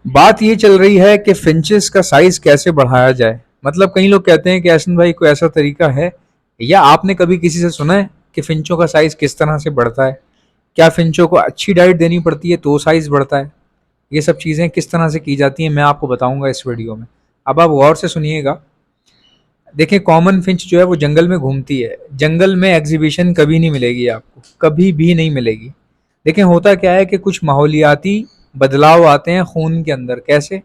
बात ये चल रही है कि फिंचेस का साइज कैसे बढ़ाया जाए। मतलब कई लोग कहते हैं कि एहसन भाई कोई ऐसा तरीका है, या आपने कभी किसी से सुना है कि फिंचों का साइज किस तरह से बढ़ता है? क्या फिंचों को अच्छी डाइट देनी पड़ती है तो साइज बढ़ता है? ये सब चीज़ें किस तरह से की जाती हैं मैं आपको बताऊंगा इस वीडियो में। अब आप गौर से सुनिएगा। देखिए, कॉमन फिंच जो है वो जंगल में घूमती है। जंगल में एग्जीबिशन कभी नहीं मिलेगी आपको, कभी भी नहीं मिलेगी। लेकिन होता क्या है कि कुछ माहौलियाती बदलाव आते हैं खून के अंदर। कैसे?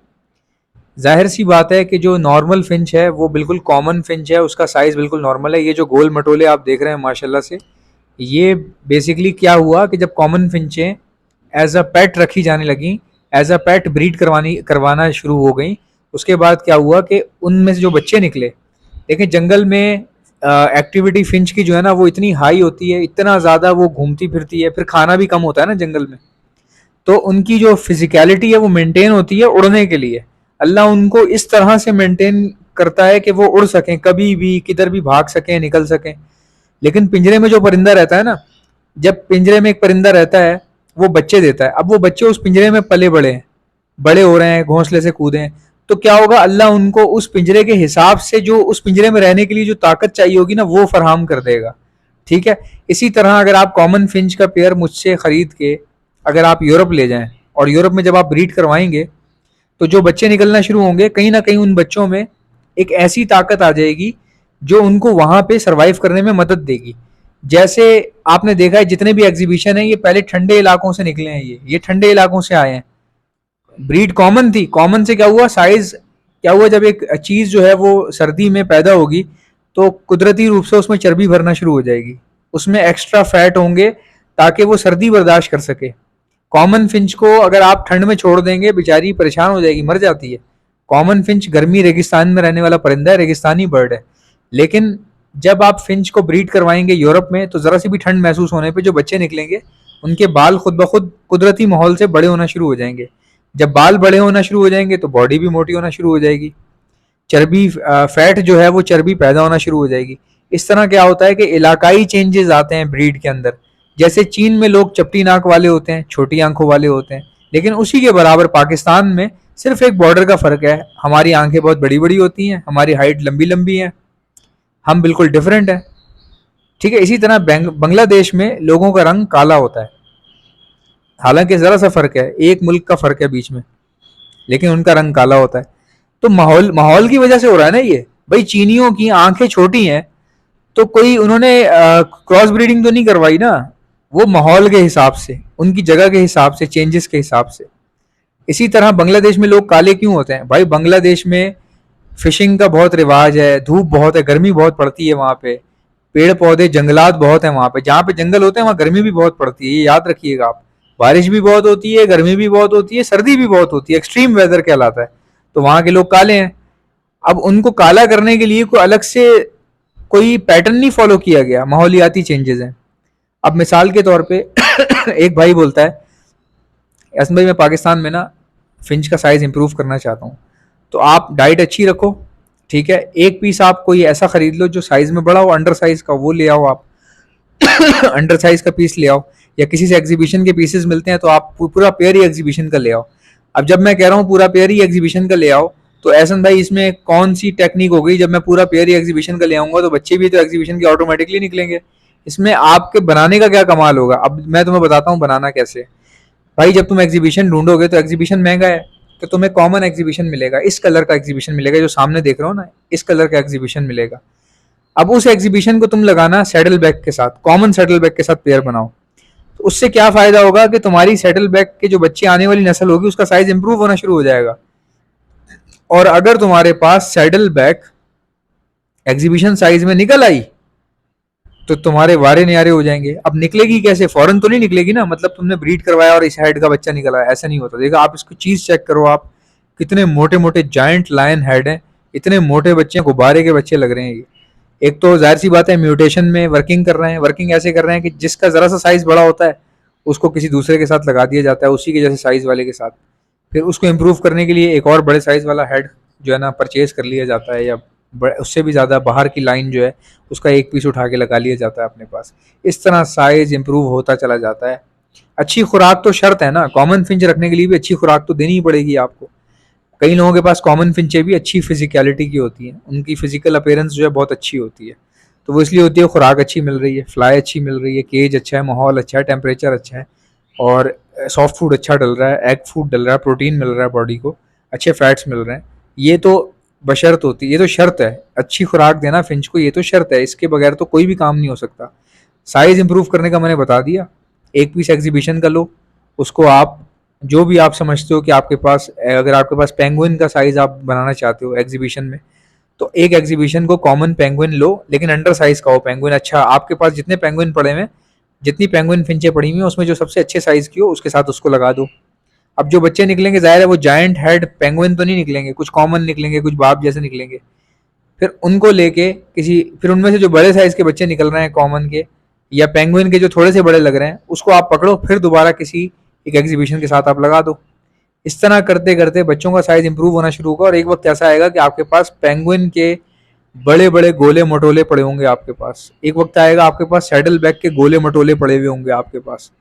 ज़ाहिर सी बात है कि जो नॉर्मल फिंच है वो बिल्कुल कॉमन फिंच है, उसका साइज़ बिल्कुल नॉर्मल है। ये जो गोल मटोले आप देख रहे हैं माशाल्लाह से, ये बेसिकली क्या हुआ कि जब कॉमन फिंचें एज अ पेट रखी जाने लगी, एज अ पेट ब्रीड करवाना शुरू हो गई, उसके बाद क्या हुआ कि उनमें से जो बच्चे निकले। देखिए, जंगल में एक्टिविटी फिंच की जो है ना वो इतनी हाई होती है, इतना ज़्यादा वो घूमती फिरती है, फिर खाना भी कम होता है ना जंगल में। तो उनकी जो फिजिकलिटी है वो मेंटेन होती है उड़ने के लिए। अल्लाह उनको इस तरह से मेंटेन करता है कि वो उड़ सकें, कभी भी किधर भी भाग सकें, निकल सकें। लेकिन पिंजरे में जो परिंदा रहता है ना, जब पिंजरे में एक परिंदा रहता है, वो बच्चे देता है। अब वो बच्चे उस पिंजरे में पले बड़े हैं, बड़े हो रहे हैं, घोंसले से कूदे हैं, तो क्या होगा, अल्लाह उनको उस पिंजरे के हिसाब से जो उस पिंजरे में रहने के लिए जो ताकत चाहिए होगी ना वो फराहम कर देगा। ठीक है। इसी तरह अगर आप कॉमन फिंच का पेयर मुझसे खरीद के अगर आप यूरोप ले जाएं, और यूरोप में जब आप ब्रीड करवाएंगे, तो जो बच्चे निकलना शुरू होंगे, कहीं ना कहीं उन बच्चों में एक ऐसी ताकत आ जाएगी जो उनको वहां पे सरवाइव करने में मदद देगी। जैसे आपने देखा है जितने भी एग्जीबिशन है ये पहले ठंडे इलाकों से निकले हैं, ये ठंडे इलाकों से आए हैं। ब्रीड कॉमन थी, कॉमन से क्या हुआ, साइज क्या हुआ, जब एक चीज जो है वो सर्दी में पैदा होगी तो कुदरती रूप से उसमें चर्बी भरना शुरू हो जाएगी, उसमें एक्स्ट्रा फैट होंगे ताकि वो सर्दी बर्दाश्त कर सके। कॉमन फिंच को अगर आप ठंड में छोड़ देंगे, बेचारी परेशान हो जाएगी, मर जाती है। कॉमन फिंच गर्मी रेगिस्तान में रहने वाला परिंदा है, रेगिस्तानी बर्ड है। लेकिन जब आप फिंच को ब्रीड करवाएंगे यूरोप में, तो जरा सी भी ठंड महसूस होने पे जो बच्चे निकलेंगे, उनके बाल खुद ब खुद कुदरती माहौल से बड़े होना शुरू हो जाएंगे। जब बाल बड़े होना शुरू हो जाएंगे तो बॉडी भी मोटी होना शुरू हो जाएगी। चर्बी, फैट जो है वो चर्बी पैदा होना शुरू हो जाएगी। इस तरह क्या होता है कि इलाकाई चेंजेस आते हैं ब्रीड के अंदर। जैसे चीन में लोग चपटी नाक वाले होते हैं, छोटी आंखों वाले होते हैं, लेकिन उसी के बराबर पाकिस्तान में सिर्फ एक बॉर्डर का फर्क है। हमारी आंखें बहुत बड़ी बड़ी होती हैं, हमारी हाइट लंबी लंबी है, हम बिल्कुल डिफरेंट है। ठीक है। इसी तरह बांग्लादेश में लोगों का रंग काला होता है, हालांकि जरा सा फर्क है, एक मुल्क का फर्क है बीच में, लेकिन उनका रंग काला होता है। तो माहौल माहौल की वजह से हो रहा है ना ये। भाई चीनियों की आंखें छोटी हैं, तो कोई उन्होंने क्रॉस ब्रीडिंग तो नहीं करवाई ना, वो माहौल के हिसाब से, उनकी जगह के हिसाब से, चेंजेस के हिसाब से। इसी तरह बांग्लादेश में लोग काले क्यों होते हैं? भाई बांग्लादेश में फिशिंग का बहुत रिवाज है, धूप बहुत है, गर्मी बहुत पड़ती है वहां पे, पेड़ पौधे जंगलात बहुत है वहां पे। जहाँ पे जंगल होते हैं वहां गर्मी भी बहुत पड़ती है, ये याद रखिएगा आप। बारिश भी बहुत होती है, गर्मी भी बहुत होती है, सर्दी भी बहुत होती है, एक्सट्रीम वेदर कहलाता है। तो वहां के लोग काले हैं। अब उनको काला करने के लिए कोई अलग से कोई पैटर्न नहीं फॉलो किया गया, माहौलियाती चेंजेस हैं। अब मिसाल के तौर पे एक भाई बोलता है, यासम भाई मैं पाकिस्तान में ना फिंच का साइज इंप्रूव करना चाहता हूँ। तो आप डाइट अच्छी रखो, ठीक है, एक पीस आप कोई ऐसा खरीद लो जो साइज में बड़ा हो, अंडर साइज का, वो ले आओ आप। अंडर साइज का पीस ले आओ, या किसी से एग्जीबिशन के पीसेस मिलते हैं तो आप पूरा पेयर ही एग्जीबिशन का ले आओ। अब जब मैं कह रहा हूँ पूरा पेयर ही एग्जीबिशन का ले आओ, तो एहसन भाई इसमें कौन सी टेक्निक हो गई? जब मैं पूरा पेयर ही एग्जीबिशन का ले आऊंगा तो बच्चे भी तो एग्जीबिशन के ऑटोमेटिकली निकलेंगे। इसमें आपके बनाने का क्या कमाल होगा? अब मैं तुम्हें बताता हूँ बनाना कैसे। भाई जब तुम एग्जीबिशन ढूंढोगे तो एग्जीबिशन महंगा है, तो तुम्हें कॉमन एग्जीबिशन मिलेगा, इस कलर का एग्जीबिशन मिलेगा, जो सामने देख रहे हो ना, इस कलर का एग्जीबिशन मिलेगा। अब उस एग्जीबिशन को तुम लगाना सैडल बैग के साथ, कॉमन सैडल बैग के साथ पेयर बनाओ। तो उससे क्या फायदा होगा कि तुम्हारी सैडल बैग के जो बच्चे आने वाली नस्ल होगी उसका साइज इंप्रूव होना शुरू हो जाएगा। और अगर तुम्हारे पास सैडल बैग एग्जीबिशन साइज में निकल आई तो तुम्हारे वारे न्यारे हो जाएंगे। अब निकलेगी कैसे? फौरन तो नहीं निकलेगी ना, मतलब तुमने ब्रीड करवाया और इस हेड का बच्चा निकला, ऐसा नहीं होता। देखो आप इसको चीज चेक करो, आप कितने मोटे मोटे जायंट लायन हेड हैं, इतने मोटे बच्चे, गुब्बारे के बच्चे लग रहे हैं ये। एक तो जाहिर सी बात है म्यूटेशन में वर्किंग कर रहे हैं, वर्किंग ऐसे कर रहे हैं कि जिसका जरा सा साइज बड़ा होता है उसको किसी दूसरे के साथ लगा दिया जाता है, उसी के जैसे साइज वाले के साथ। फिर उसको इम्प्रूव करने के लिए एक और बड़े साइज वाला हेड जो है ना परचेज कर लिया जाता है, या उससे भी ज़्यादा बाहर की लाइन जो है उसका एक पीस उठा के लगा लिया जाता है अपने पास। इस तरह साइज इम्प्रूव होता चला जाता है। अच्छी खुराक तो शर्त है ना, कॉमन फिंच रखने के लिए भी अच्छी खुराक तो देनी ही पड़ेगी आपको। कई लोगों के पास कॉमन फिंचें भी अच्छी फिजिकलिटी की होती हैं, उनकी फिजिकल अपीयरेंस जो है बहुत अच्छी होती है, तो वो इसलिए होती है खुराक अच्छी मिल रही है, फ्लाई अच्छी मिल रही है, केज अच्छा है, माहौल अच्छा है, टेम्परेचर अच्छा है, और सॉफ्ट फूड अच्छा डल रहा है, एग फूड डल रहा है, प्रोटीन मिल रहा है बॉडी को, अच्छे फैट्स मिल रहे हैं। ये तो बशर्त होती है, ये तो शर्त है, अच्छी खुराक देना फिंच को ये तो शर्त है, इसके बगैर तो कोई भी काम नहीं हो सकता। साइज इंप्रूव करने का मैंने बता दिया, एक पीस एग्जीबिशन का लो, उसको आप जो भी आप समझते हो कि आपके पास, अगर आपके पास पेंगुइन का साइज आप बनाना चाहते हो एग्जीबिशन में, तो एक एग्जीबिशन को कॉमन पेंगुइन लो, लेकिन अंडर साइज का हो पेंगुइन। अच्छा, आपके पास जितने पेंगुइन पड़े हुए हैं, जितनी पेंगुइन फिंचे पड़ी हुई हैं, उसमें जो सबसे अच्छे साइज की हो उसके साथ उसको लगा दो। अब जो बच्चे निकलेंगे जाहिर है वो जायंट हेड पेंगुइन तो नहीं निकलेंगे, कुछ कॉमन निकलेंगे, कुछ बाप जैसे निकलेंगे। फिर उनको लेके फिर उनमें से जो बड़े साइज के बच्चे निकल रहे हैं कॉमन के या पेंगुइन के जो थोड़े से बड़े लग रहे हैं, उसको आप पकड़ो, फिर दोबारा किसी एक एग्जीबिशन के साथ आप लगा दो। इस तरह करते करते बच्चों का साइज इंप्रूव होना शुरू होगा, और एक वक्त ऐसा आएगा कि आपके पास पेंगुइन के बड़े बड़े गोले मटोले पड़े होंगे आपके पास। एक वक्त आएगा आपके पास सैडल बैग के गोले मटोले पड़े हुए होंगे आपके पास।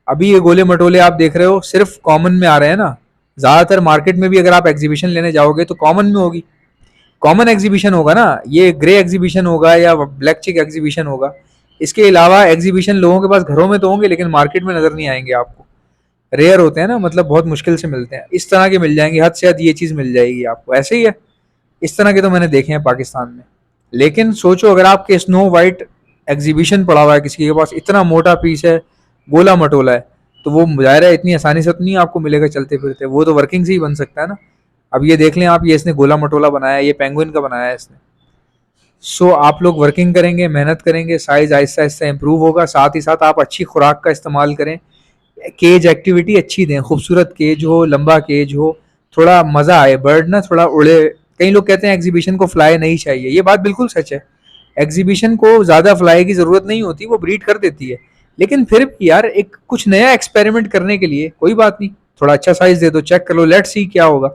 अभी ये गोले मटोले आप देख रहे हो सिर्फ कॉमन में आ रहे हैं ना, ज्यादातर मार्केट में भी अगर आप एग्जीबिशन लेने जाओगे तो कॉमन में होगी, कॉमन एग्जीबिशन होगा ना, ये ग्रे एग्जीबिशन होगा या ब्लैक चिक एग्जीबिशन होगा। इसके अलावा एग्जीबिशन लोगों के पास घरों में तो होंगे, लेकिन मार्केट में नजर नहीं आएंगे आपको, रेयर होते हैं ना, मतलब बहुत मुश्किल से मिलते हैं। इस तरह के मिल जाएंगे, हद से हद ये चीज़ मिल जाएगी आपको, ऐसे ही है। इस तरह के तो मैंने देखे हैं पाकिस्तान में। लेकिन सोचो अगर आपके स्नो वाइट एग्जीबिशन पड़ा हुआ है किसी के पास, इतना मोटा पीस है, गोला मटोला है, तो वो जाहिर है इतनी आसानी से तो नहीं आपको मिलेगा चलते फिरते, वो तो वर्किंग से ही बन सकता है ना। अब ये देख लें आप, ये इसने गोला मटोला बनाया है, ये पेंगुइन का बनाया है इसने। सो आप लोग वर्किंग करेंगे, मेहनत करेंगे, साइज आहिस्ता आहिस्ता इंप्रूव होगा, साथ ही साथ आप अच्छी खुराक का इस्तेमाल करें, केज एक्टिविटी अच्छी दें, खूबसूरत केज हो, लंबा केज हो, थोड़ा मज़ा आए, बर्ड ना थोड़ा उड़े। कई लोग कहते हैं एग्जीबिशन को फ्लाई नहीं चाहिए, ये बात बिल्कुल सच है। एग्जीबिशन को ज़्यादा फ्लाई की ज़रूरत नहीं होती, वो ब्रीड कर देती है। लेकिन फिर भी यार एक कुछ नया एक्सपेरिमेंट करने के लिए कोई बात नहीं, थोड़ा अच्छा साइज दे दो, चेक कर लो, लेट्स सी क्या होगा।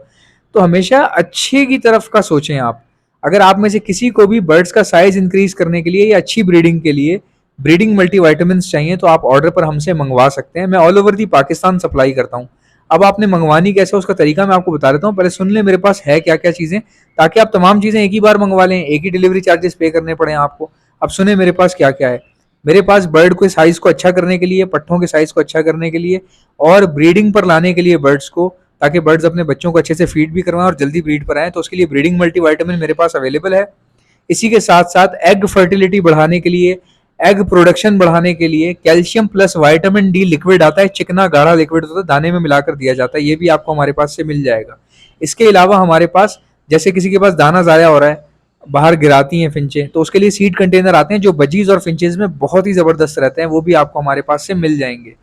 तो हमेशा अच्छे की तरफ का सोचें आप। अगर आप में से किसी को भी बर्ड्स का साइज इंक्रीज करने के लिए या अच्छी ब्रीडिंग के लिए ब्रीडिंग मल्टीविटामिन चाहिए, तो आप ऑर्डर पर हमसे मंगवा सकते हैं। मैं all over the Pakistan supply करता हूँ। अब आपने मंगवानी कैसे, उसका तरीका मैं आपको बता देता हूँ। पहले सुन ले मेरे पास है क्या क्या चीज़ें, ताकि आप तमाम चीज़ें एक ही बार मंगवा लें, एक ही डिलीवरी चार्जेस पे करने पड़े आपको। अब सुने मेरे पास क्या क्या है। मेरे पास बर्ड के साइज को अच्छा करने के लिए, पट्ठों के साइज को अच्छा करने के लिए, और ब्रीडिंग पर लाने के लिए बर्ड्स को, ताकि बर्ड्स अपने बच्चों को अच्छे से फीड भी करवाएं और जल्दी ब्रीड पर आए, तो उसके लिए ब्रीडिंग मल्टीविटामिन मेरे पास अवेलेबल है। इसी के साथ साथ एग फर्टिलिटी बढ़ाने के लिए, एग प्रोडक्शन बढ़ाने के लिए calcium plus vitamin D liquid आता है, चिकना गाढ़ा लिक्विड होता है, दाने में मिलाकर दिया जाता है, ये भी आपको हमारे पास से मिल जाएगा। इसके अलावा हमारे पास, जैसे किसी के पास दाना ज़ाया हो रहा है, बाहर गिराती हैं फिंचें, तो उसके लिए सीड कंटेनर आते हैं जो बजीज और फिंचेज में बहुत ही ज़बरदस्त रहते हैं, वो भी आपको हमारे पास से मिल जाएंगे।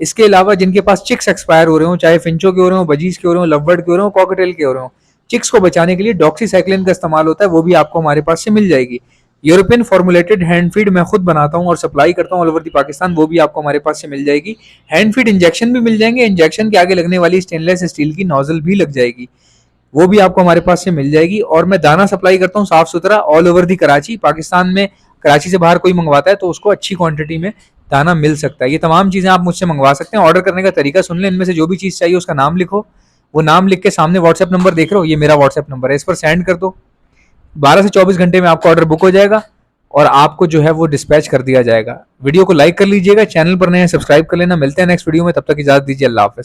इसके अलावा जिनके पास चिक्स एक्सपायर हो रहे हो, चाहे फिंचों के हो रहे हो, बजीज के हो रहे हो, लवबर्ड के हो रहे हो, कॉकटेल के हो रहे हो, चिक्स को बचाने के लिए डॉक्सीसाइक्लिन का इस्तेमाल होता है, वो भी आपको हमारे पास से मिल जाएगी। यूरोपियन फॉर्मुलेटेड हैंड फीड मैं खुद बनाता हूँ और सप्लाई करता हूँ ऑल ओवर दी पाकिस्तान, वो भी आपको हमारे पास से मिल जाएगी। हैंड फीड इंजेक्शन भी मिल जाएंगे, इंजेक्शन के आगे लगने वाली स्टेनलेस स्टील की नोजल भी लग जाएगी, वो भी आपको हमारे पास से मिल जाएगी। और मैं दाना सप्लाई करता हूँ साफ सुथरा all over the Karachi, Pakistan में कराची से बाहर कोई मंगवाता है तो उसको अच्छी क्वांटिटी में दाना मिल सकता है। ये तमाम चीज़ें आप मुझसे मंगवा सकते हैं। ऑर्डर करने का तरीका सुन लें, इनमें से जो भी चीज़ चाहिए उसका नाम लिखो, वो नाम लिख के सामने व्हाट्सएप नंबर देख रहे हो, ये मेरा व्हाट्सएप नंबर है, इस पर सेंड कर दो। 12 से 24 घंटे में आपका ऑर्डर बुक हो जाएगा और आपको जो है वो डिस्पैच कर दिया जाएगा। वीडियो को लाइक कर लीजिएगा, चैनल पर नए सब्सक्राइब कर लेना। मिलते हैं नेक्स्ट वीडियो में, तब तक इजाजत दीजिए, अल्लाह हाफिज़।